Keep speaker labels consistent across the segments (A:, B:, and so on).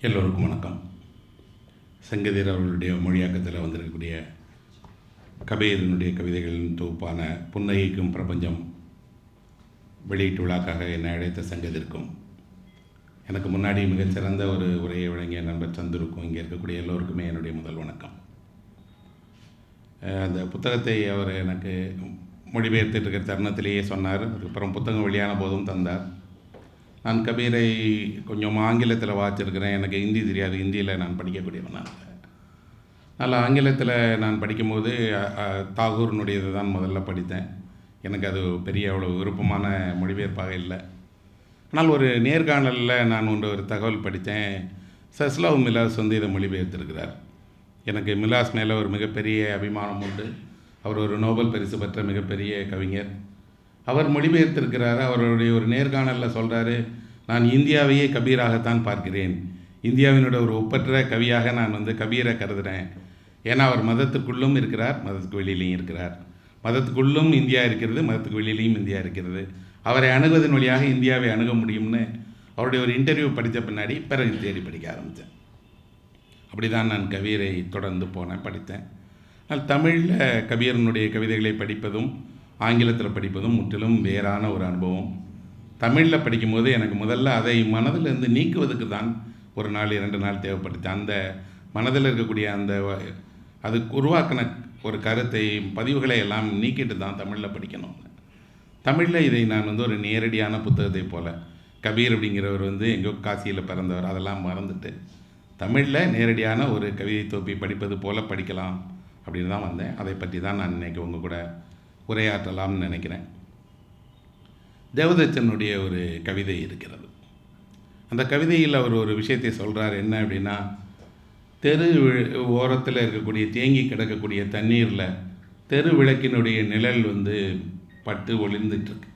A: எல்லோருக்கும் வணக்கம். சங்கதிர் அவர்களுடைய மொழியாக்கத்தில் வந்திருக்கக்கூடிய கபீரினுடைய கவிதைகளின் தொகுப்பான புன்னகைக்கும் பிரபஞ்சம் வெளியீட்டு விழாக்காக என்னை அழைத்த சங்கதிற்கும், எனக்கு முன்னாடி மிகச்சிறந்த ஒரு உரையை வழங்கிய நண்பர் சந்துருக்கும், இங்கே இருக்கக்கூடிய எல்லோருக்குமே என்னுடைய முதல் வணக்கம். அந்த புத்தகத்தை அவர் எனக்கு மொழிபெயர்த்துட்டு இருக்கிற தருணத்திலேயே சொன்னார். அதுக்கப்புறம் புத்தகம் வெளியான போதும் தந்தார். நான் கபீரை கொஞ்சம் ஆங்கிலத்தில் வாசிச்சிருக்கிறேன். எனக்கு ஹிந்தி தெரியாது. ஹிந்தியில் நான் படிக்கக்கூடியவனாக அதனால் ஆங்கிலத்தில் நான் படிக்கும்போது தாகூர்னுடையது தான் முதல்ல படித்தேன். எனக்கு அது பெரிய அவ்வளோ விருப்பமான மொழிபெயர்ப்பாக இல்லை. ஆனால் ஒரு நேர்காணலில் நான் ஒரு தகவல் படித்தேன். சஸ்லவ் மிலாஸ் இதை மொழிபெயர்த்திருக்கிறார். எனக்கு மிலாஸ் மேலே ஒரு மிகப்பெரிய அபிமானம் உண்டு. அவர் ஒரு நோபல் பரிசு பெற்ற மிகப்பெரிய கவிஞர். அவர் மொழிபெயர்த்திருக்கிறார். அவருடைய ஒரு நேர்காணலில் சொல்கிறாரு, நான் இந்தியாவையே கபீராகத்தான் பார்க்கிறேன். இந்தியாவினுடைய ஒரு ஒப்பற்ற கவியாக நான் கபீரை கருதுகிறேன். ஏன்னா அவர் மதத்துக்குள்ளும் இருக்கிறார், மதத்துக்கு வெளியிலையும் இருக்கிறார். மதத்துக்குள்ளும் இந்தியா இருக்கிறது, மதத்துக்கு வெளியிலையும் இந்தியா இருக்கிறது. அவரை அணுகுவதன் வழியாக இந்தியாவை அணுக முடியும்னு அவருடைய ஒரு இன்டர்வியூ படித்த பின்னாடி பிறகு தேடி படிக்க ஆரம்பித்தேன். அப்படி தான் நான் கபீரை தொடர்ந்து படித்தேன். ஆனால் தமிழில் கபீரனுடைய கவிதைகளை படிப்பதும் ஆங்கிலத்தில் படிப்பதும் முற்றிலும் வேறான ஒரு அனுபவம். தமிழில் படிக்கும்போது எனக்கு முதல்ல அதை மனதிலிருந்து நீக்குவதுக்கு தான் ஒரு நாள் 2 நாள் தேவைப்பட்டுச்சு. அந்த மனதில் இருக்கக்கூடிய அதுக்கு உருவாக்கின ஒரு கருத்தை, பதிவுகளை எல்லாம் நீக்கிட்டு தான் தமிழில் படிக்கணும். தமிழில் இதை நான் ஒரு நேரடியான புத்தகத்தை போல், கபீர் அப்படிங்கிறவர் எங்கோ காசியில் பிறந்தவர், அதெல்லாம் மறந்துட்டு தமிழில் நேரடியான ஒரு கவிதை தொகுப்பை படிப்பது போல் படிக்கலாம் அப்படின்னு தான் வந்தேன். அதை பற்றி தான் நான் இன்றைக்கி உங்கள் கூட உரையாற்றலாம்னு நினைக்கிறேன். தேவதச்சனுடைய ஒரு கவிதை இருக்கிறது. அந்த கவிதையில் அவர் ஒரு விஷயத்தை சொல்கிறார். என்ன அப்படின்னா, தெரு ஓரத்தில் இருக்கக்கூடிய தேங்கி கிடக்கக்கூடிய தண்ணீரில் தெரு விளக்கினுடைய நிழல் பட்டு ஒளிர்ந்துட்டுருக்கு.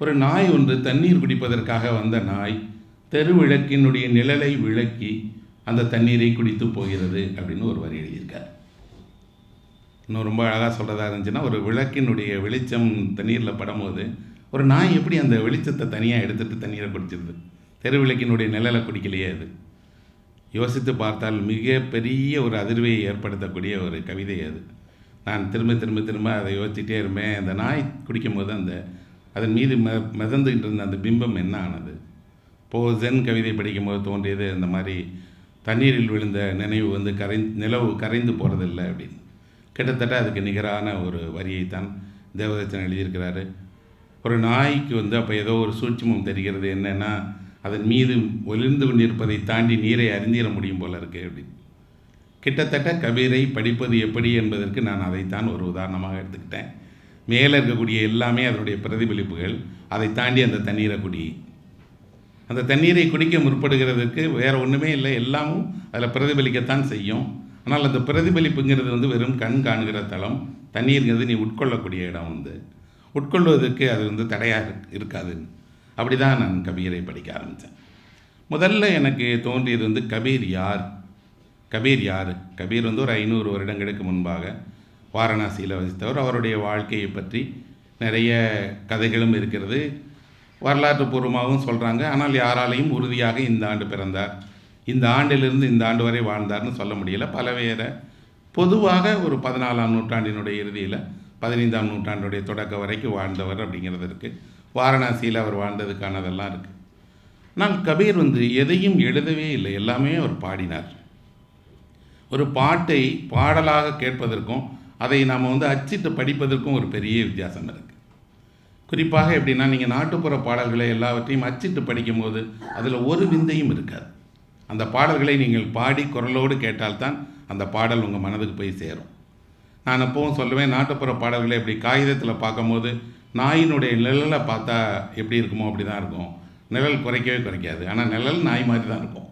A: ஒரு நாய் ஒன்று தண்ணீர் குடிப்பதற்காக வந்த நாய் தெரு விளக்கினுடைய நிழலை விளக்கி அந்த தண்ணீரை குடித்து போகிறது அப்படின்னு ஒரு வரி எழுதியிருக்கார். இன்னும் ரொம்ப அழகாக சொல்கிறதா இருந்துச்சுன்னா, ஒரு விளக்கினுடைய வெளிச்சம் தண்ணீரில் படும்போது ஒரு நாய் எப்படி அந்த வெளிச்சத்தை தனியாக எடுத்துகிட்டு தண்ணீரை குடிச்சிருது? தெரு விளக்கினுடைய நிழலை குடிக்கலையே. அது யோசித்து பார்த்தால் மிக பெரிய ஒரு அதிர்வையை ஏற்படுத்தக்கூடிய ஒரு கவிதை அது. நான் திரும்ப திரும்ப திரும்ப அதை யோசிச்சுட்டே இருப்பேன். அந்த நாய் குடிக்கும்போது அதன் மீது மிதந்துக்கிட்டு இருந்த அந்த பிம்பம் என்ன ஆனது? இப்போது ஜென் கவிதை படிக்கும்போது தோன்றியது, இந்த மாதிரி தண்ணீரில் விழுந்த நினைவு நிலவு கரைந்து போகிறதில்லை அப்படின்னு. கிட்டத்தட்ட அதுக்கு நிகரான ஒரு வரியைத்தான் தேவதச்சன் எழுதியிருக்கிறாரு. ஒரு நாய்க்கு அப்போ ஏதோ ஒரு சூட்சமம் தெரிகிறது. என்னென்னா, அதன் மீது ஒளிர்ந்து கொண்டிருப்பதை தாண்டி நீரை அறிந்திட முடியும் போல இருக்குது அப்படின்னு. கிட்டத்தட்ட கபீரை படிப்பது எப்படி என்பதற்கு நான் அதைத்தான் ஒரு உதாரணமாக எடுத்துக்கிட்டேன். மேலே இருக்கக்கூடிய எல்லாமே அதனுடைய பிரதிபலிப்புகள். அதை தாண்டி அந்த தண்ணீரை அந்த தண்ணீரை குடிக்க முற்படுகிறதுக்கு வேறு ஒன்றுமே இல்லை, எல்லாமும் அதில் பிரதிபலிக்கத்தான் செய்யும். ஆனால் அந்த பிரதிபலிப்புங்கிறது வெறும் கண் காணுகிற தளம். தண்ணீருங்கிறது நீ உட்கொள்ளக்கூடிய இடம். உட்கொள்வதற்கு அது தடையாக இருக்காது. அப்படி தான் நான் கபீரை படிக்க ஆரம்பித்தேன். முதல்ல எனக்கு தோன்றியது கபீர் யார்? கபீர் ஒரு 500 வருடங்களுக்கு முன்பாக வாரணாசியில் வசித்தவர். அவருடைய வாழ்க்கையை பற்றி நிறைய கதைகளும் இருக்கிறது, வரலாற்று பூர்வமாகவும் சொல்கிறாங்க. ஆனால் யாராலையும் உறுதியாக இந்த ஆண்டு பிறந்தார், இந்த ஆண்டிலிருந்து இந்த ஆண்டு வரை வாழ்ந்தார்னு சொல்ல முடியல. பலவேறு பொதுவாக ஒரு 14ஆம் நூற்றாண்டினுடைய இறுதியில் 15ஆம் நூற்றாண்டுடைய தொடக்க வரைக்கும் வாழ்ந்தவர் அப்படிங்கிறது இருக்குது. வாரணாசியில் அவர் வாழ்ந்ததுக்கானதெல்லாம் இருக்குது. ஆனால் கபீர் எதையும் எழுதவே இல்லை, எல்லாமே அவர் பாடினார். ஒரு பாட்டை பாடலாக கேட்பதற்கும் அதை நாம் அச்சிட்டு படிப்பதற்கும் ஒரு பெரிய வித்தியாசம் இருக்குது. குறிப்பாக எப்படின்னா, நீங்கள் நாட்டுப்புற பாடல்களை எல்லாவற்றையும் அச்சிட்டு படிக்கும்போது அதில் ஒரு விந்தையும் இருக்காது. அந்த பாடல்களை நீங்கள் பாடி குரலோடு கேட்டால்தான் அந்த பாடல் உங்கள் மனதுக்கு போய் சேரும். நான் எப்பவும் சொல்லுவேன், நாட்டுப்புற பாடல்களை இப்படி காகிதத்தில் பார்க்கும்போது நாயினுடைய நிழலை பார்த்தா எப்படி இருக்குமோ அப்படி தான் இருக்கும். நிழல் குறைக்கவே குறைக்காது, ஆனால் நிழல் நாய் மாதிரி தான் இருக்கும்.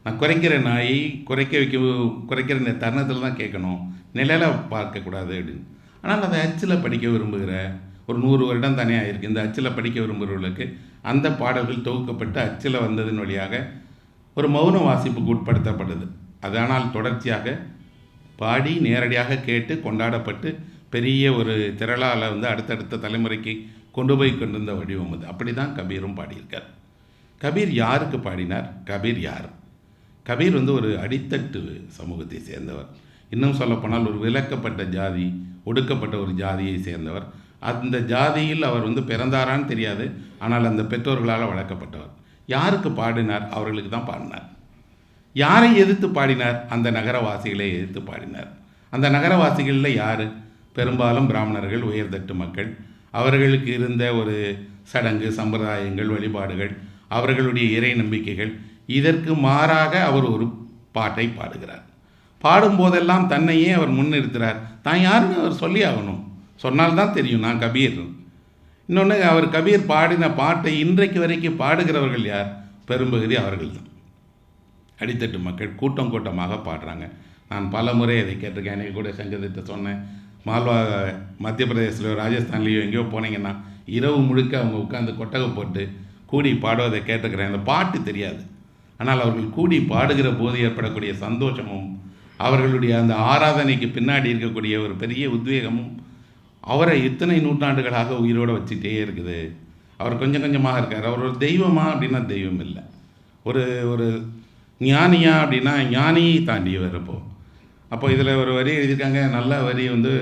A: நான் குறைக்கிற நாய் குறைக்கிற தருணத்தில் தான் கேட்கணும், நிழலை பார்க்கக்கூடாது அப்படின்னு. ஆனால் அதை அச்சில் படிக்க விரும்புகிற ஒரு 100 வருடம் தானே ஆகிருக்கு. இந்த அச்சில் படிக்க விரும்புகிறவர்களுக்கு அந்த பாடல்கள் தொகுக்கப்பட்டு அச்சில் வந்ததன் வழியாக ஒரு மௌன வாசிப்புக்கு உட்படுத்தப்பட்டது. அதனால் தொடர்ச்சியாக பாடி நேரடியாக கேட்டு கொண்டாடப்பட்டு பெரிய ஒரு திரளால் அடுத்தடுத்த தலைமுறைக்கு கொண்டு போய் கொண்டிருந்த வடிவம் அது. அப்படி தான் கபீரும் பாடியிருக்கார். கபீர் யாருக்கு பாடினார்? கபீர் யார்? கபீர் வந்து ஒரு அடித்தட்டு சமூகத்தை சேர்ந்தவர். இன்னும் சொல்லப்போனால் ஒரு விலக்கப்பட்ட ஜாதி, ஒடுக்கப்பட்ட ஒரு ஜாதியை சேர்ந்தவர். அந்த ஜாதியில் அவர் வந்து பிறந்தாரான்னு தெரியாது. ஆனால் அந்த பெற்றோர்களால் வளர்க்கப்பட்டவர். யாருக்கு பாடினார்? அவர்களுக்கு தான் பாடினார். யாரை எதிர்த்து பாடினார்? அந்த நகரவாசிகளை எதிர்த்து பாடினார். அந்த நகரவாசிகளில் யார்? பெரும்பாலும் பிராமணர்கள், உயர்தட்டு மக்கள். அவர்களுக்கு இருந்த ஒரு சடங்கு, சம்பிரதாயங்கள், வழிபாடுகள், அவர்களுடைய இறை நம்பிக்கைகள், இதற்கு மாறாக அவர் ஒரு பாட்டை பாடுகிறார். பாடும்போதெல்லாம் தன்னையே அவர் முன்னிறுத்துகிறார். தான் யாருன்னு அவர் சொல்லி ஆகணும். சொன்னால்தான் தெரியும் நான் கபீர். இன்னொன்று, அவர் கபீர் பாடின பாட்டை இன்றைக்கு வரைக்கும் பாடுகிறவர்கள் யார்? பெரும்பகுதி அவர்கள் தான். அடித்தட்டு மக்கள் கூட்டம் கூட்டமாக பாடுறாங்க. நான் பல முறை அதை கேட்டிருக்கேன். அன்றைக்கி கூட செஞ்சதிட்ட சொன்னேன். மால்வா மத்திய பிரதேசலையோ ராஜஸ்தான்லேயோ எங்கேயோ போனீங்கன்னா இரவு முழுக்க அவங்க உட்காந்து கொட்டகை போட்டு கூடி பாடுவதை கேட்டுக்கிறேன். அந்த பாட்டு தெரியாது, ஆனால் அவர்கள் கூடி பாடுகிற போது ஏற்படக்கூடிய சந்தோஷமும் அவர்களுடைய அந்த ஆராதனைக்கு பின்னாடி இருக்கக்கூடிய ஒரு பெரிய உத்வேகமும் அவரை இத்தனை நூற்றாண்டுகளாக உயிரோடு வச்சுட்டே இருக்குது. அவர் கொஞ்சம் கொஞ்சமாக இருக்கார். அவர் ஒரு தெய்வமா அப்படின்னா தெய்வம் இல்லை. ஒரு ஒரு ஞானியா அப்படின்னா ஞானியை தாண்டியவர். அப்போ இதில் ஒரு வரி எழுதியிருக்காங்க, நல்ல வரி வந்து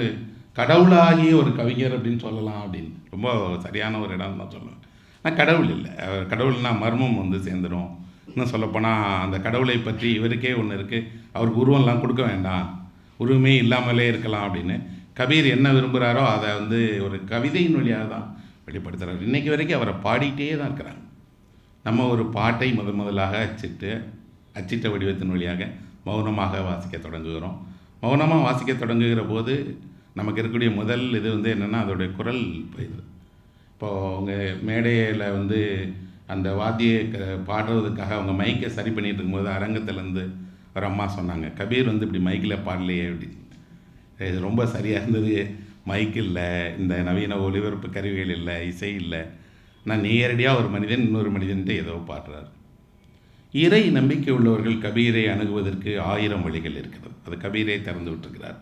A: கடவுளாகிய ஒரு கவிஞர் அப்படின்னு சொல்லலாம் அப்படின்னு. ரொம்ப சரியான ஒரு இடம் தான் சொல்லுவேன். ஆனால் கடவுள் இல்லை. கடவுள்னால் மர்மம் வந்து சேர்ந்துடும். இன்னும் சொல்லப்போனால் அந்த கடவுளை பற்றி இவருக்கே ஒன்று இருக்குது, அவருக்கு உருவம்லாம் கொடுக்க வேண்டாம், உருவமே இல்லாமலே இருக்கலாம் அப்படின்னு. கபீர் என்ன விரும்புகிறாரோ அதை வந்து ஒரு கவிதையின் வழியாக தான் வெளிப்படுத்துகிறார். இன்றைக்கி வரைக்கும் அவரை பாடிட்டே தான் இருக்கிறாங்க. நம்ம ஒரு பாட்டை முதலாக அச்சிட்ட வடிவத்தின் வழியாக மௌனமாக வாசிக்க தொடங்குகிறோம். மௌனமாக வாசிக்க தொடங்குகிற போது நமக்கு இருக்கக்கூடிய முதல் இது வந்து என்னென்னா அதோடைய குரல் போயிடுது. இப்போது அவங்க மேடையில் வந்து அந்த வாத்தியை பாடுறதுக்காக அவங்க மைக்கை சரி பண்ணிகிட்டு இருக்கும்போது அரங்கத்துலேருந்து ஒரு அம்மா சொன்னாங்க, கபீர் வந்து இப்படி மைக்கில் பாடலையே அப்படின்னு. இது ரொம்ப சரியாக இருந்தது. மைக் இல்லை, இந்த நவீன ஒலிபரப்பு கருவிகள் இல்லை, இசை இல்லை. நான் நேரடியாக ஒரு மனிதன் இன்னொரு மனிதன்ட்டு ஏதோ பாடுறார். இறை நம்பிக்கை உள்ளவர்கள் கபீரை அணுகுவதற்கு 1000 வழிகள் இருக்கிறது. அது கபீரை திறந்து விட்டுருக்கிறார்.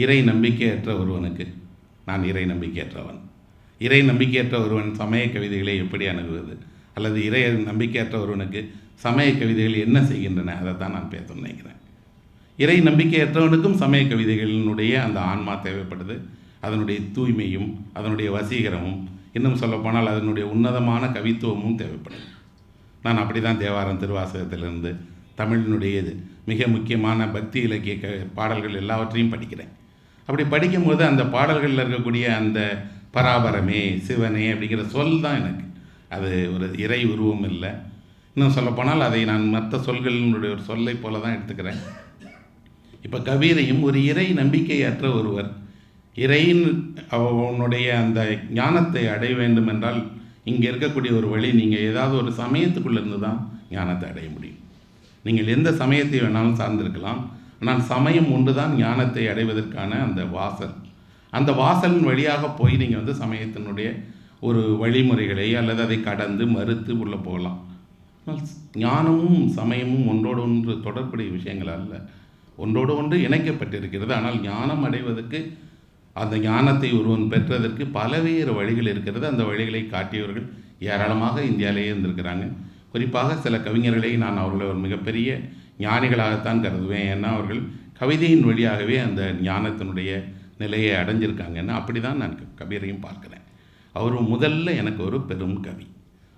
A: இறை நம்பிக்கையற்ற ஒருவனுக்கு நான் இறை நம்பிக்கையற்றவன். இறை நம்பிக்கையற்ற ஒருவன் சமய கவிதைகளை எப்படி அணுகுவது, அல்லது இறை நம்பிக்கையற்ற ஒருவனுக்கு சமய கவிதைகள் என்ன செய்கின்றன, அதை தான் நான் பேச நினைக்கிறேன். இறை நம்பிக்கையற்றவனுக்கும் சமய கவிதைகளினுடைய அந்த ஆன்மா தேவைப்படுது. அதனுடைய தூய்மையும் அதனுடைய வசீகரமும், இன்னும் சொல்லப்போனால் அதனுடைய உன்னதமான கவித்துவமும் தேவைப்படுது. நான் அப்படி தான் தேவாரம், திருவாசகத்திலிருந்து தமிழினுடைய மிக முக்கியமான பக்தி இலக்கிய பாடல்கள் எல்லாவற்றையும் படிக்கிறேன். அப்படி படிக்கும்போது அந்த பாடல்களில் இருக்கக்கூடிய அந்த பராபரமே, சிவனே அப்படிங்கிற சொல் தான் எனக்கு. அது ஒரு இறை உருவம் இல்லை. இன்னும் சொல்லப்போனால் அதை நான் மற்ற சொல்களினுடைய ஒரு சொல்லை போல தான் எடுத்துக்கிறேன். இப்போ கபீரையும் ஒரு இறை நம்பிக்கையற்ற ஒருவர் இறையின் அவனுடைய அந்த ஞானத்தை அடைய வேண்டும் என்றால் இங்கே இருக்கக்கூடிய ஒரு வழி, நீங்கள் ஏதாவது ஒரு சமயத்துக்குள்ளேருந்து தான் ஞானத்தை அடைய முடியும். நீங்கள் எந்த சமயத்தை வேணாலும் சார்ந்திருக்கலாம், ஆனால் சமயம் ஒன்று தான் ஞானத்தை அடைவதற்கான அந்த வாசல். அந்த வாசலின் வழியாக போய் நீங்கள் வந்து சமயத்தினுடைய ஒரு வழிமுறைகளை அல்லது அதை கடந்து மறுத்து உள்ளே போகலாம். ஞானமும் சமயமும் ஒன்றோடு ஒன்று தொடர்புடைய விஷயங்கள் அல்ல, ஒன்றோடு ஒன்று இணைக்கப்பட்டிருக்கிறது. ஆனால் ஞானம் அடைவதற்கு, அந்த ஞானத்தை ஒருவன் பெற்றதற்கு பலவேறு வழிகள் இருக்கிறது. அந்த வழிகளை காட்டியவர்கள் ஏராளமாக இந்தியாவிலேயே இருந்திருக்கிறாங்க. குறிப்பாக சில கவிஞர்களை நான் அவர்களை ஒரு மிகப்பெரிய ஞானிகளாகத்தான் கருதுவேன். ஏன்னா அவர்கள் கவிதையின் வழியாகவே அந்த ஞானத்தினுடைய நிலையை அடைஞ்சிருக்காங்கன்னு அப்படி தான் நான் கபீரையும் பார்க்குறேன். அவர் முதல்ல எனக்கு ஒரு பெரும் கவி,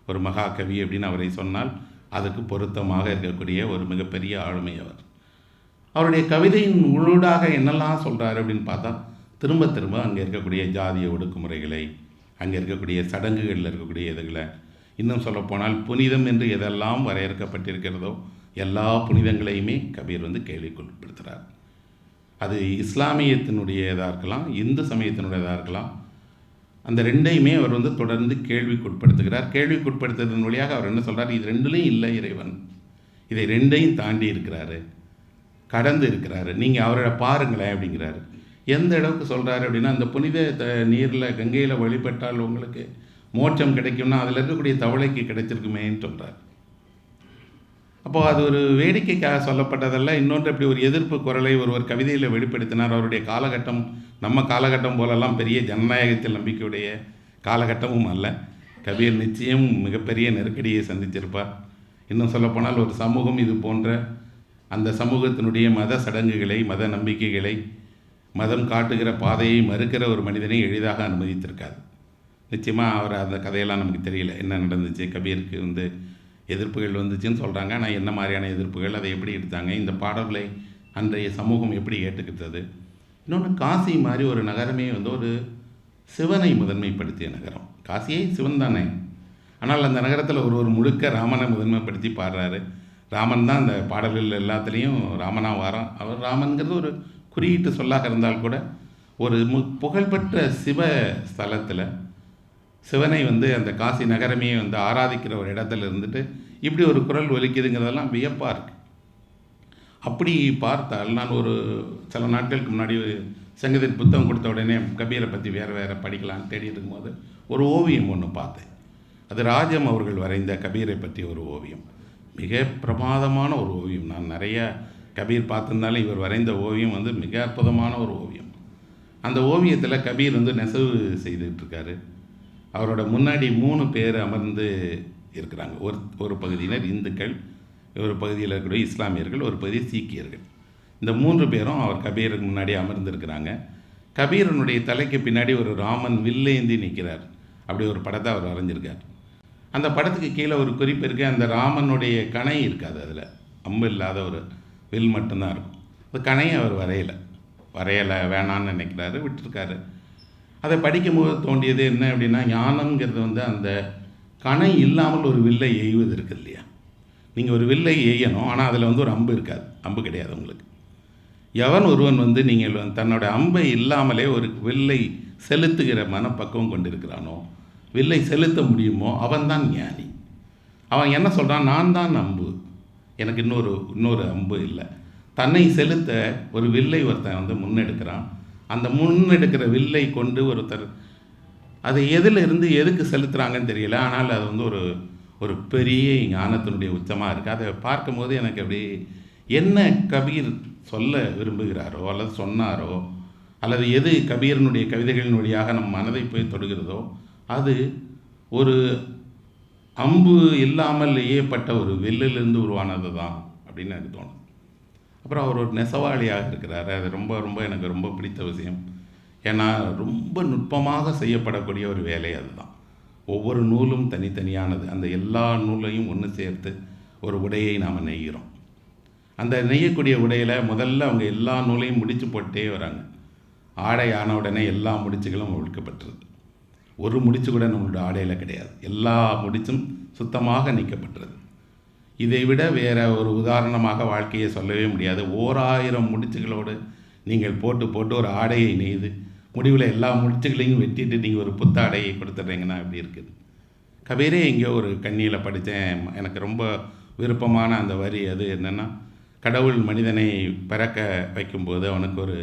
A: ஒரு மகாகவி அப்படின்னு அவரை சொன்னால் அதுக்கு பொருத்தமாக இருக்கக்கூடிய ஒரு மிகப்பெரிய ஆளுமை அவர். அவருடைய கவிதையின் உள்ளூடாக என்னெல்லாம் சொல்கிறாரு அப்படின்னு பார்த்தா, திரும்ப திரும்ப அங்கே இருக்கக்கூடிய ஜாதிய ஒடுக்குமுறைகளை, அங்கே இருக்கக்கூடிய சடங்குகளில் இருக்கக்கூடிய இதுகளை, இன்னும் சொல்லப்போனால் புனிதம் என்று எதெல்லாம் வரையறுக்கப்பட்டிருக்கிறதோ எல்லா புனிதங்களையுமே கபீர் வந்து கேள்விக்குட்படுத்துகிறார். அது இஸ்லாமியத்தினுடையதாக இருக்கலாம், இந்து சமயத்தினுடையதாக இருக்கலாம். அந்த ரெண்டையுமே அவர் வந்து தொடர்ந்து கேள்விக்குட்படுத்துகிறார். கேள்விக்குட்படுத்துறதன் வழியாக அவர் என்ன சொல்கிறார், இது ரெண்டுலேயும் இல்லை இறைவன், இதை ரெண்டையும் தாண்டி இருக்கிறாரு, கடந்து இருக்கிறாரு, நீங்கள் அவரை பாருங்களேன் அப்படிங்கிறாரு. எந்த அளவுக்கு சொல்கிறாரு அப்படின்னா, அந்த புனித நீரில் கங்கையில் வழிபட்டால் உங்களுக்கு மோட்சம் கிடைக்கும்னா அதில் இருக்கக்கூடிய தவளைக்கு கிடைச்சிருக்குமேன்னு சொல்கிறார். அப்போது அது ஒரு வேடிக்கைக்காக சொல்லப்பட்டதல்ல. இன்னொன்று, இப்படி ஒரு எதிர்ப்பு குரலை ஒருவர் கவிதையில் வெளிப்படுத்தினார். அவருடைய காலகட்டம் நம்ம காலகட்டம் போலெல்லாம் பெரிய ஜனநாயகத்தில் நம்பிக்கையுடைய காலகட்டமும் அல்ல. கபீர் நிச்சயம் மிகப்பெரிய நெருக்கடியை சந்திச்சிருப்பார். இன்னும் சொல்லப்போனால் ஒரு சமூகம் இது போன்ற அந்த சமூகத்தினுடைய மத சடங்குகளை, மத நம்பிக்கைகளை, மதம் காட்டுகிற பாதையை மறுக்கிற ஒரு மனிதனை எளிதாக அனுமதித்திருக்காது. நிச்சயமாக அவர் அந்த கதையெல்லாம் நமக்கு தெரியல, என்ன நடந்துச்சு. கபீருக்கு எதிர்ப்புகள் வந்துச்சுன்னு சொல்கிறாங்க. ஆனால் என்ன மாதிரியான எதிர்ப்புகள், அதை எப்படி எடுத்தாங்க, இந்த பாடல்களை அன்றைய சமூகம் எப்படி ஏற்றுக்கிட்டது. இன்னொன்று, காசி மாதிரி ஒரு நகரமே ஒரு சிவனை முதன்மைப்படுத்திய நகரம். காசியே சிவன் தானே. ஆனால் அந்த நகரத்தில் ஒரு முழுக்க ராமனை முதன்மைப்படுத்தி பாடுறாரு. ராமன் தான் அந்த பாடல்கள் எல்லாத்துலேயும் ராமனாக வாரான். அவர் ராமன்கிறது ஒரு குறியீட்டு சொல்லாக இருந்தால் கூட ஒரு புகழ்பெற்ற சிவ ஸ்தலத்தில் சிவனை அந்த காசி நகரமே ஆராதிக்கிற ஒரு இடத்துல இருந்துட்டு இப்படி ஒரு குரல் ஒலிக்குதுங்கிறதெல்லாம் வியப்பாக இருக்குது. அப்படி பார்த்தால், நான் சில நாட்களுக்கு முன்னாடி சங்கத்தின் புத்தகம் கொடுத்த உடனே கபீரை பற்றி வேறு படிக்கலான்னு தேடி இருக்கும்போது ஒரு ஓவியம் ஒன்று பார்த்தேன். அது ராஜம் அவர்கள் வரைந்த கபீரை பற்றி ஒரு ஓவியம். மிக பிரமாதமான ஒரு ஓவியம். நான் நிறைய கபீர் பார்த்துருந்தாலும் இவர் வரைந்த ஓவியம் மிக அற்புதமான ஒரு ஓவியம். அந்த ஓவியத்தில் கபீர் நெசவு செய்துகிட்ருக்காரு. அவரோட முன்னாடி 3 பேர் அமர்ந்து இருக்கிறாங்க. ஒரு பகுதியினர் இந்துக்கள், ஒரு பகுதியில் இருக்கக்கூடிய இஸ்லாமியர்கள், ஒரு பகுதி சீக்கியர்கள். இந்த 3 பேரும் அவர் கபீருக்கு முன்னாடி அமர்ந்திருக்கிறாங்க. கபீரனுடைய தலைக்கு பின்னாடி ஒரு ராமன் வில்லேந்தி நிற்கிறார். அப்படி ஒரு படத்தை அவர் வரைஞ்சிருக்கார். அந்த படத்துக்கு கீழே ஒரு குறிப்பு இருக்குது. அந்த ராமனுடைய கணை இருக்காது, அதில் அம்பு இல்லாத ஒரு வில் மட்டும்தான் இருக்கும். அந்த கணையை அவர் வரையலை, வேணான்னு நினைக்கிறாரு, விட்டுருக்காரு. அதை படிக்கும்போது தோண்டியது என்ன அப்படின்னா, ஞானம்ங்கிறது அந்த கணை இல்லாமல் ஒரு வில்லை எய்வது இருக்குது இல்லையா. நீங்கள் ஒரு வில்லை எய்யணும், ஆனால் அதில் ஒரு அம்பு இருக்காது, அம்பு கிடையாது உங்களுக்கு. எவன் ஒருவன் நீங்கள் தன்னோட அம்பை இல்லாமலே ஒரு வில்லை செலுத்துகிற மனப்பக்குவம் கொண்டிருக்கிறானோ, வில்லை செலுத்த முடியுமோ, அவன்தான் ஞானி. அவன் என்ன சொல்கிறான், நான் தான் அம்பு, எனக்கு இன்னொரு அம்பு இல்லை. தன்னை செலுத்த ஒரு வில்லை ஒருத்தன் முன்னெடுக்கிறான். அந்த முன்னெடுக்கிற வில்லை கொண்டு ஒருத்தர் அதை எதிலிருந்து எதுக்கு செலுத்துகிறாங்கன்னு தெரியல. ஆனால் அது ஒரு பெரிய ஞானத்தினுடைய உச்சமாக இருக்குது. அதை பார்க்கும்போது எனக்கு அப்படி என்ன கபீர் சொல்ல விரும்புகிறாரோ அல்லது சொன்னாரோ, அல்லது எது கபீரனுடைய கவிதைகளின் வழியாக நம் மனதை போய் தொடுகிறதோ, அது ஒரு அம்பு இல்லாமல் எய்யப்பட்ட ஒரு வில்லிலிருந்து உருவானது தான் அப்படின்னு எனக்கு தோணும். அப்புறம் அவர் ஒரு நெசவாளியாக இருக்கிறார். அது எனக்கு ரொம்ப பிடித்த விஷயம். ஏன்னா ரொம்ப நுட்பமாக செய்யப்படக்கூடிய ஒரு வேலை அதுதான். ஒவ்வொரு நூலும் தனித்தனியானது. அந்த எல்லா நூலையும் ஒன்று சேர்த்து ஒரு உடையை நாம் நெய்கிறோம். அந்த நெய்யக்கூடிய உடையில் முதல்ல அவங்க எல்லா நூலையும் முடிச்சு போட்டே வராங்க. ஆடை ஆன உடனே எல்லா முடிச்சுகளும் ஒழுக்கப்பட்டுருது. ஒரு முடிச்சு கூட நம்மளோட ஆடையில் கிடையாது. எல்லா முடிச்சும் சுத்தமாக நீக்கப்பட்டுறது. இதை விட வேறு ஒரு உதாரணமாக வாழ்க்கையை சொல்லவே முடியாது. 1000 முடிச்சுகளோடு நீங்கள் போட்டு ஒரு ஆடையை நெய்து முடிவில் எல்லா முடிச்சுகளையும் வெட்டிட்டு நீங்கள் ஒரு புத்தாடையை கொடுத்துட்றீங்கன்னா எப்படி இருக்குது. கபீரே எங்கேயோ ஒரு கண்ணியில் படித்தேன். எனக்கு ரொம்ப விருப்பமான அந்த வரி அது என்னென்னா, கடவுள் மனிதனை பிறக்க வைக்கும்போது அவனுக்கு ஒரு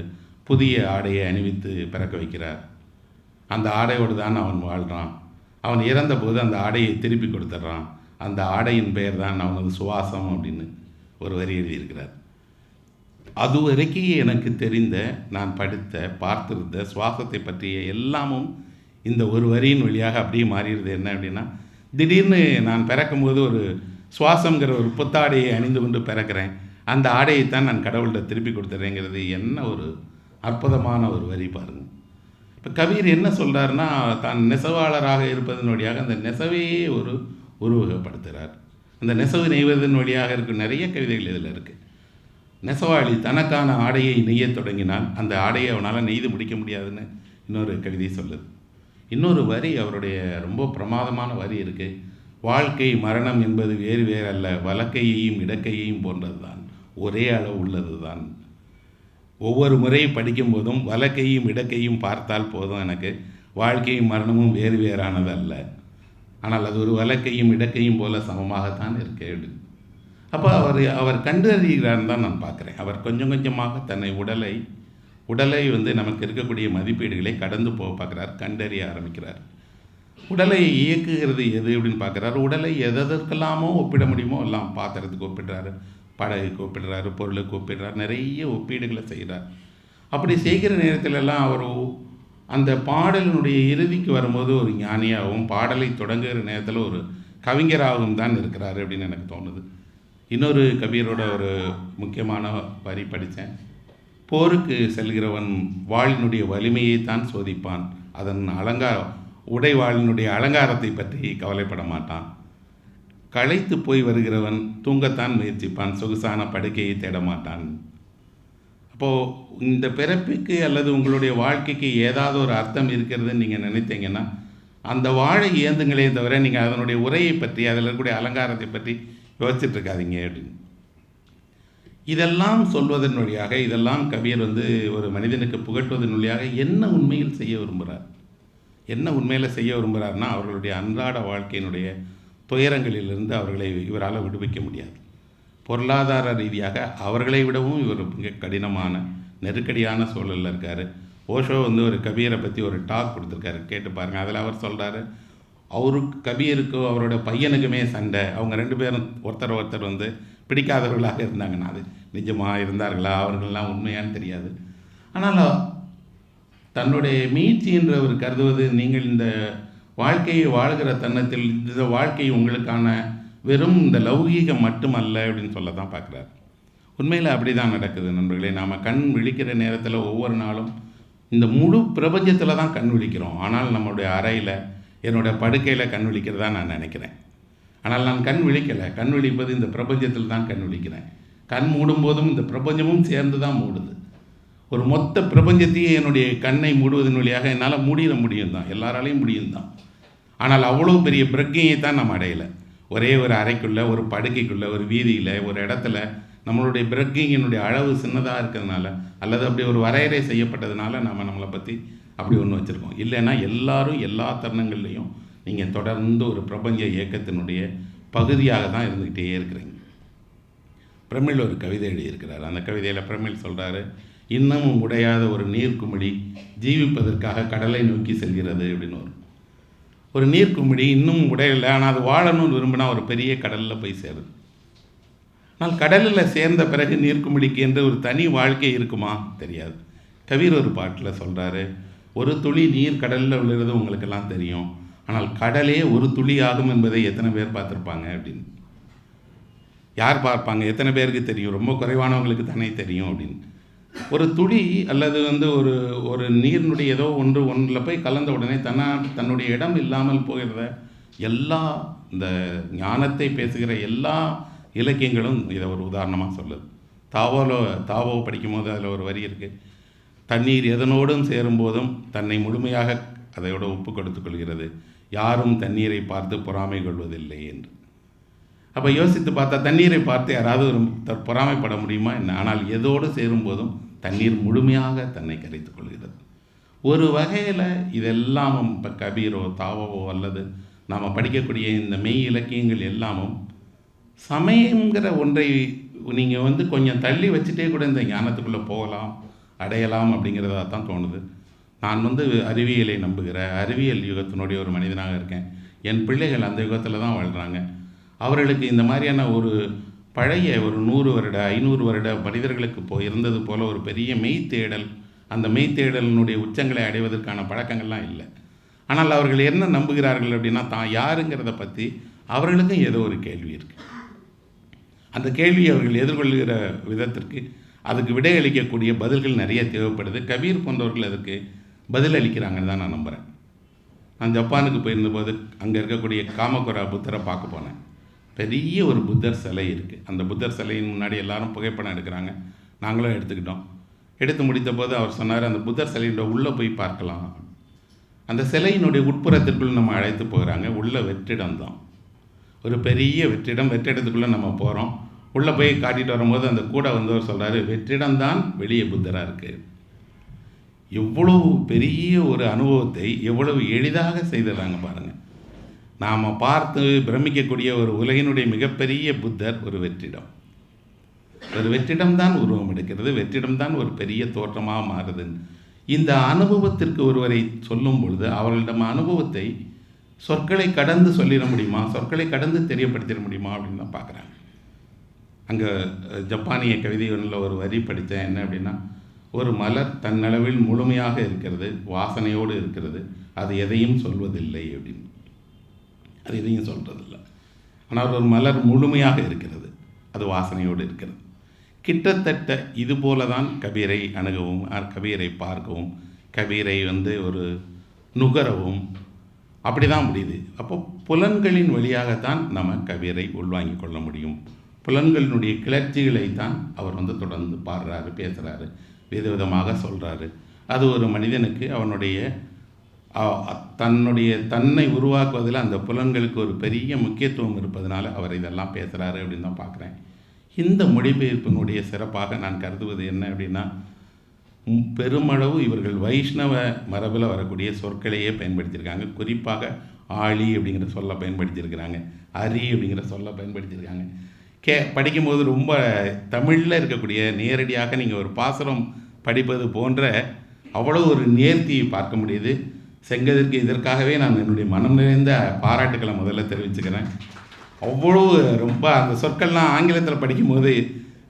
A: புதிய ஆடையை அணிவித்து பிறக்க வைக்கிறார். அந்த ஆடையோடு தான் அவன் வாழ்கிறான். அவன் இறந்தபோது அந்த ஆடையை திருப்பி கொடுத்துட்றான். அந்த ஆடையின் பெயர் தான் அவனது சுவாசம் அப்படின்னு ஒரு வரி எழுதியிருக்கிறார். அதுவரைக்கும் எனக்கு தெரிந்த, நான் பார்த்திருந்த சுவாசத்தை பற்றிய எல்லாமும் இந்த ஒரு வரியின் வழியாக அப்படியே மாறிடுது. என்ன அப்படின்னா, திடீர்னு நான் பிறக்கும்போது ஒரு சுவாசங்கிற ஒரு புத்தாடையை அணிந்து கொண்டு பிறக்கிறேன். அந்த ஆடையைத்தான் நான் கடவுள்கிட்ட திருப்பி கொடுத்துறேங்கிறது என்ன ஒரு அற்புதமான ஒரு வரி பாருங்கள். இப்போ கபீர் என்ன சொல்கிறாருன்னா, தான் நெசவாளராக இருப்பதன் வழியாக அந்த நெசவையே ஒரு உருவகப்படுத்துகிறார். அந்த நெசவு நெய்வதன் வழியாக இருக்கும் நிறைய கவிதைகள் இதில் இருக்குது. நெசவாளி தனக்கான ஆடையை நெய்ய தொடங்கினால் அந்த ஆடையை அவனால் நெய்து முடிக்க முடியாதுன்னு இன்னொரு கவிதை சொல்லுது. இன்னொரு வரி, அவருடைய ரொம்ப பிரமாதமான வரி இருக்குது. வாழ்க்கை மரணம் என்பது வேறு அல்ல, வலக்கையையும் இடக்கையையும் போன்றது தான், ஒரே அளவு உள்ளது தான். ஒவ்வொரு முறை படிக்கும்போதும் வலக்கையும் இடக்கையும் பார்த்தால் போதும், எனக்கு வாழ்க்கையும் மரணமும் வேறானது அல்ல, ஆனால் அது ஒரு வலக்கையும் இடக்கையும் போல சமமாகத்தான் இருக்கு. அப்போ அவர் கண்டறிகிறான்னு தான் நான் பார்க்குறேன். அவர் கொஞ்சம் கொஞ்சமாக தன்னை உடலை நமக்கு இருக்கக்கூடிய மதிப்பீடுகளை கடந்து போக பார்க்குறார், கண்டறிய ஆரம்பிக்கிறார். உடலை இயக்குகிறது எது அப்படின்னு பார்க்குறாரு. உடலை எதற்கெல்லாமோ ஒப்பிட முடியுமோ எல்லாம் பாத்திரத்துக்கு ஒப்பிடுறாரு, படகுக்கு ஒப்பிடுறாரு, பொருளுக்கு ஒப்பிடுறாரு, நிறைய ஒப்பீடுகளை செய்கிறார். அப்படி செய்கிற நேரத்திலெல்லாம் அவர் அந்த பாடலினுடைய இறுதிக்கு வரும்போது ஒரு ஞானியாகவும், பாடலை தொடங்குகிற நேரத்தில் ஒரு கவிஞராகவும் தான் இருக்கிறாரு அப்படின்னு எனக்கு தோணுது. இன்னொரு கபீரோட ஒரு முக்கியமான வரி படித்தேன். போருக்கு செல்கிறவன் வாளினுடைய வலிமையை தான் சோதிப்பான், அதன் உடை வாளினுடைய அலங்காரத்தை பற்றி கவலைப்பட மாட்டான். களைத்து போய் வருகிறவன் தூங்கத்தான் முயற்சிப்பான், சொகுசான படுக்கையை தேட மாட்டான். அப்போது இந்த பிறப்புக்கு அல்லது உங்களுடைய வாழ்க்கைக்கு ஏதாவது ஒரு அர்த்தம் இருக்கிறதுன்னு நீங்கள் நினைத்தீங்கன்னா அந்த வாழை ஏந்துங்களே தவிர நீங்கள் அதனுடைய உரையை பற்றி அதில் இருக்கக்கூடிய அலங்காரத்தை பற்றி யோசிச்சுட்ருக்காதீங்க அப்படின்னு. இதெல்லாம் சொல்வதன் வழியாக, இதெல்லாம் கவியர் ஒரு மனிதனுக்கு புகட்டுவதன் வழியாக என்ன உண்மையில் செய்ய விரும்புகிறார், என்ன உண்மையில் செய்ய விரும்புகிறார்னா அவர்களுடைய அன்றாட வாழ்க்கையினுடைய துயரங்களிலிருந்து அவர்களை இவரால் விடுவிக்க முடியாது. பொருளாதார ரீதியாக அவர்களை விடவும் இவர் மிக கடினமான நெருக்கடியான சூழலில் இருக்கார். ஓஷோ ஒரு கபீரை பற்றி ஒரு டாக் கொடுத்துருக்காரு, கேட்டு பாருங்கள். அதில் அவர் சொல்கிறாரு, கபீருக்கோ அவரோட பையனுக்குமே சண்டை. அவங்க 2 பேரும் ஒருத்தர் பிடிக்காதவர்களாக இருந்தாங்கன்னா, அது நிஜமாக இருந்தார்களா, அவர்கள்லாம் உண்மையான்னு தெரியாது. ஆனால் தன்னுடைய மீட்சி என்று அவர் கருதுவது, நீங்கள் இந்த வாழ்க்கையை வாழ்கிற தருணத்தில் இந்த வாழ்க்கை உங்களுக்கான வெறும் இந்த லௌகீகம் மட்டுமல்ல அப்படின்னு சொல்ல தான் பார்க்குறாரு. உண்மையில் அப்படி தான் நடக்குது நண்பர்களே. நாம் கண் விழிக்கிற நேரத்தில் ஒவ்வொரு நாளும் இந்த முழு பிரபஞ்சத்தில் தான் கண் விழிக்கிறோம். ஆனால் நம்மளுடைய அறையில், என்னோடய படுக்கையில் கண் விழிக்கிறதா நான் நினைக்கிறேன். ஆனால் நான் கண் விழிக்கலை. கண் விழிப்பது இந்த பிரபஞ்சத்தில் தான் கண் விழிக்கிறேன். கண் மூடும் போதும் இந்த பிரபஞ்சமும் சேர்ந்து தான் மூடுது. ஒரு மொத்த பிரபஞ்சத்தையே என்னுடைய கண்ணை மூடுவதன் வழியாக என்னால் மூடிட முடியும் தான், எல்லாராலையும் முடியும் தான். ஆனால் அவ்வளோ பெரிய பிரக்கையை தான் நம்ம அடையலை. ஒரே ஒரு அறைக்குள்ளே, ஒரு படுக்கைக்குள்ளே, ஒரு வீதியில், ஒரு இடத்துல நம்மளுடைய பிரக்கையினுடைய அளவு சின்னதாக இருக்கிறதுனால, அல்லது அப்படி ஒரு வரையறை செய்யப்பட்டதுனால நம்மளை பற்றி அப்படி ஒன்று வச்சுருக்கோம். இல்லைன்னா எல்லாரும் எல்லா தருணங்கள்லேயும் நீங்கள் தொடர்ந்து ஒரு பிரபஞ்ச இயக்கத்தினுடைய பகுதியாக தான் இருந்துக்கிட்டே இருக்கிறீங்க. பிரமிழ் ஒரு கவிதை எழுதியிருக்கிறார். அந்த கவிதையில் பிரமிழ் சொல்கிறாரு, இன்னமும் உடையாத ஒரு நீர்க்குமிழி ஜீவிப்பதற்காக கடலை நோக்கி செல்கிறது அப்படின்னு. ஒரு நீர்க்குமிழி இன்னும் உடையலை, ஆனால் அது வாழணும்னு விரும்பினா ஒரு பெரிய கடலில் போய் சேருது. ஆனால் கடலில் சேர்ந்த பிறகு நீர்க்குமிழிக்கு என்று ஒரு தனி வாழ்க்கை இருக்குமா தெரியாது. கபீர் ஒரு பாட்டில் சொல்கிறாரு, ஒரு துளி நீர் கடலில் விழுறது உங்களுக்கெல்லாம் தெரியும், ஆனால் கடலே ஒரு துளி ஆகும் என்பதை எத்தனை பேர் பார்த்துருப்பாங்க அப்படின்னு. யார் பார்ப்பாங்க, எத்தனை பேருக்கு தெரியும்? ரொம்ப குறைவானவங்களுக்கு தானே தெரியும் அப்படின்னு. ஒரு துளி அல்லது ஒரு நீரினுடைய ஏதோ ஒன்றில் போய் கலந்த உடனே தன்னுடைய இடம் இல்லாமல் போகிறத எல்லா இந்த ஞானத்தை பேசுகிற எல்லா இலக்கியங்களும் இதை ஒரு உதாரணமாக சொல்லுது. தாவோ படிக்கும்போது அதில் ஒரு வரி இருக்குது, தண்ணீர் எதனோடும் சேரும்போதும் தன்னை முழுமையாக அதையோடு ஒப்பு கொடுத்து கொள்கிறது, யாரும் தண்ணீரை பார்த்து பொறாமை கொள்வதில்லை என்று. அப்போ யோசித்து பார்த்தா தண்ணீரை பார்த்து யாராவது பொறாமைப்பட முடியுமா என்ன? ஆனால் எதோடு சேரும்போதும் தண்ணீர் முழுமையாக தன்னை கரைத்து கொள்கிறது. ஒரு வகையில் இதெல்லாமும் இப்போ கபீரோ தாவோவோ அல்லது நாம் படிக்கக்கூடிய இந்த மெய் இலக்கியங்கள் எல்லாமும் சமயங்கிற ஒன்றை நீங்கள் கொஞ்சம் தள்ளி வச்சுட்டே கூட இந்த ஞானத்துக்குள்ளே போகலாம், அடையலாம் அப்படிங்கிறதா தான் தோணுது. நான் அறிவியலை நம்புகிற அறிவியல் யுகத்தினுடைய ஒரு மனிதனாக இருக்கேன். என் பிள்ளைகள் அந்த யுகத்தில் தான் வாழ்கிறாங்க. அவர்களுக்கு இந்த மாதிரியான ஒரு பழைய ஒரு 100 வருட 500 வருட மனிதர்களுக்கு இருந்தது போல் ஒரு பெரிய மெய்த்தேடல், அந்த மெய்த்தேடலினுடைய உச்சங்களை அடைவதற்கான பழக்கங்கள்லாம் இல்லை. ஆனால் அவர்கள் என்ன நம்புகிறார்கள் அப்படின்னா, தான் யாருங்கிறத பற்றி அவர்களுக்கும் ஏதோ ஒரு கேள்வி இருக்குது. அந்த கேள்வியை அவர்கள் எதிர்கொள்கிற விதத்திற்கு அதுக்கு விடை அளிக்கக்கூடிய பதில்கள் நிறைய தேவைப்படுது. கபீர் போன்றவர்கள் அதுக்கு பதில் அளிக்கிறாங்கன்னு தான் நான் நம்புகிறேன். நான் ஜப்பானுக்கு போயிருந்தபோது அங்கே இருக்கக்கூடிய காமகோரா புத்தரை பார்க்க போனேன். பெரிய ஒரு புத்தர் சிலை இருக்குது. அந்த புத்தர் சிலையின் முன்னாடி எல்லாரும் புகைப்படம் எடுக்கிறாங்க. நாங்களும் எடுத்துக்கிட்டோம். எடுத்து முடித்த போது அவர் சொன்னார், அந்த புத்தர் சிலையோட உள்ளே போய் பார்க்கலாம். அந்த சிலையினுடைய உட்புறத்திற்குள் நம்ம அழைத்து போகிறாங்க. உள்ள வெற்றிடம் தான், ஒரு பெரிய வெற்றிடத்துக்குள்ளே நம்ம போகிறோம். உள்ளே போய் காட்டிட்டு வரும்போது அந்த கூட வந்தவர் சொல்கிறாரு, வெற்றிடம்தான் வெளியே புத்தராக இருக்குது. எவ்வளவு பெரிய ஒரு அனுபவத்தை எவ்வளவு எளிதாக செய்திடறாங்க பாருங்கள். நாம் பார்த்து பிரமிக்கக்கூடிய ஒரு உலகினுடைய மிகப்பெரிய புத்தர் ஒரு வெற்றிடம்தான் உருவம் எடுக்கிறது, வெற்றிடம்தான் ஒரு பெரிய தோற்றமாக மாறுது. இந்த அனுபவத்திற்கு ஒருவரை சொல்லும் பொழுது அவர்களிடம் அனுபவத்தை சொற்களை கடந்து சொல்லிட முடியுமா, சொற்களை கடந்து தெரியப்படுத்திட முடியுமா அப்படின்னு தான் பார்க்குறாங்க. அங்கே ஜப்பானிய கவிதை ஒன்றில் ஒரு வரி படித்தேன். என்ன அப்படின்னா, ஒரு மலர் தன்னளவில் முழுமையாக இருக்கிறது, வாசனையோடு இருக்கிறது, அது எதையும் சொல்வதில்லை அப்படின்னு. அது எதையும் சொல்கிறதில்ல. ஆனால் ஒரு மலர் முழுமையாக இருக்கிறது, அது வாசனையோடு இருக்கிறது. கிட்டத்தட்ட இது போல தான் கபீரை அணுகவும், கபீரை பார்க்கவும், கபீரை ஒரு நுகரவும் அப்படி தான் முடியுது. அப்போ புலன்களின் வழியாகத்தான் நம்ம கபீரை உள்வாங்கிக் கொள்ள முடியும். புலன்களினுடைய கிளர்ச்சிகளை தான் அவர் தொடர்ந்து பாடுறாரு, பேசுகிறாரு, விதவிதமாக சொல்கிறாரு. அது ஒரு மனிதனுக்கு அவனுடைய தன்னை உருவாக்குவதில் அந்த புலன்களுக்கு ஒரு பெரிய முக்கியத்துவம் இருப்பதனால அவர் இதெல்லாம் பேசுகிறாரு அப்படின்னு தான் பார்க்குறேன். இந்த மொழிபெயர்ப்பினுடைய சிறப்பாக நான் கருதுவது என்ன அப்படின்னா, பெருமளவு இவர்கள் வைஷ்ணவ மரபில் வரக்கூடிய சொற்களையே பயன்படுத்தியிருக்காங்க. குறிப்பாக ஆழி அப்படிங்கிற சொல்ல பயன்படுத்தியிருக்கிறாங்க, அரி அப்படிங்கிற சொல்ல பயன்படுத்தியிருக்காங்க. படிக்கும்போது ரொம்ப தமிழில் இருக்கக்கூடிய நேரடியாக நீங்கள் ஒரு பாசுரம் படிப்பது போன்ற அவ்வளோ ஒரு நேர்த்தியை பார்க்க முடியுது. செங்கதிற்கு இதற்காகவே நான் என்னுடைய மனம் நிறைந்த பாராட்டுக்களை முதல்ல தெரிவிச்சுக்கிறேன். அவ்வளோ ரொம்ப அந்த சொற்கள்லாம் ஆங்கிலத்தில் படிக்கும்போது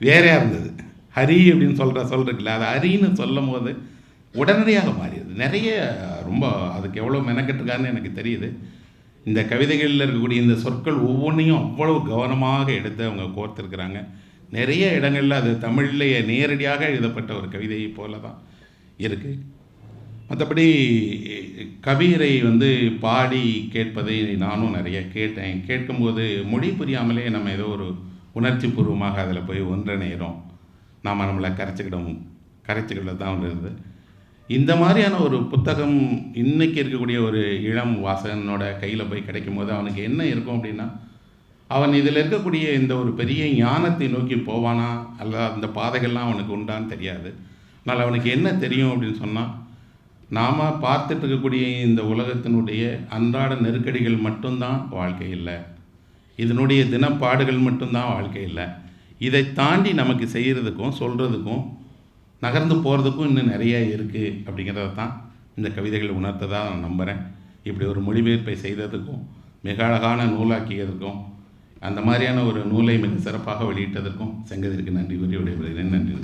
A: வேறையாக இருந்தது. ஹரி அப்படின்னு சொல்கிறதுக்குல அது ஹரின்னு சொல்லும் போது உடனடியாக மாறிடுது. நிறைய ரொம்ப அதுக்கு எவ்வளோ மெனக்கெட்டுருக்காருன்னு எனக்கு தெரியுது. இந்த கவிதைகளில் இருக்கக்கூடிய இந்த சொற்கள் ஒவ்வொன்றையும் அவ்வளோ கவனமாக எடுத்து அவங்க கோர்த்துருக்குறாங்க. நிறைய இடங்களில் அது தமிழ்லேயே நேரடியாக எழுதப்பட்ட ஒரு கவிதையை போல தான் இருக்குது. மற்றபடி கபீரை பாடி கேட்பதை நானும் நிறைய கேட்டேன். கேட்கும்போது மொழி புரியாமலே நம்ம ஏதோ ஒரு உணர்ச்சி பூர்வமாக அதில் போய் ஒன்றிணைகிறோம். நாம் நம்மளை கரைச்சிக்கிட்ட தான் இருந்தது. இந்த மாதிரியான ஒரு புத்தகம் இன்றைக்கி இருக்கக்கூடிய ஒரு இளம் வாசகனோட கையில் போய் கிடைக்கும்போது அவனுக்கு என்ன இருக்கும் அப்படின்னா, அவன் இதில் இருக்கக்கூடிய இந்த ஒரு பெரிய ஞானத்தை நோக்கி போவானா அல்ல அந்த பாதைகள்லாம் அவனுக்கு உண்டான்னு தெரியாது. ஆனால் அவனுக்கு என்ன தெரியும் அப்படின்னு சொன்னால், நாம் பார்த்துட்டு இருக்கக்கூடிய இந்த உலகத்தினுடைய அன்றாட நெருக்கடிகள் மட்டும்தான் வாழ்க்கை இல்லை, இதனுடைய தினப்பாடுகள் மட்டும்தான் வாழ்க்கை இல்லை. இதை தாண்டி நமக்கு செய்கிறதுக்கும் சொல்கிறதுக்கும் நகர்ந்து போகிறதுக்கும் இன்னும் நிறைய இருக்குது அப்படிங்கிறத தான் இந்த கவிதைகள் உணர்த்ததாக நான் நம்புகிறேன். இப்படி ஒரு மொழிபெயர்ப்பை செய்ததுக்கும் மிக அழகான நூலாக்கியதற்கும் அந்த மாதிரியான ஒரு நூலை மிக சிறப்பாக வெளியிட்டதற்கும் செங்கதிற்கு நன்றி கூறி விடைபெறுகிறேன். நன்றி.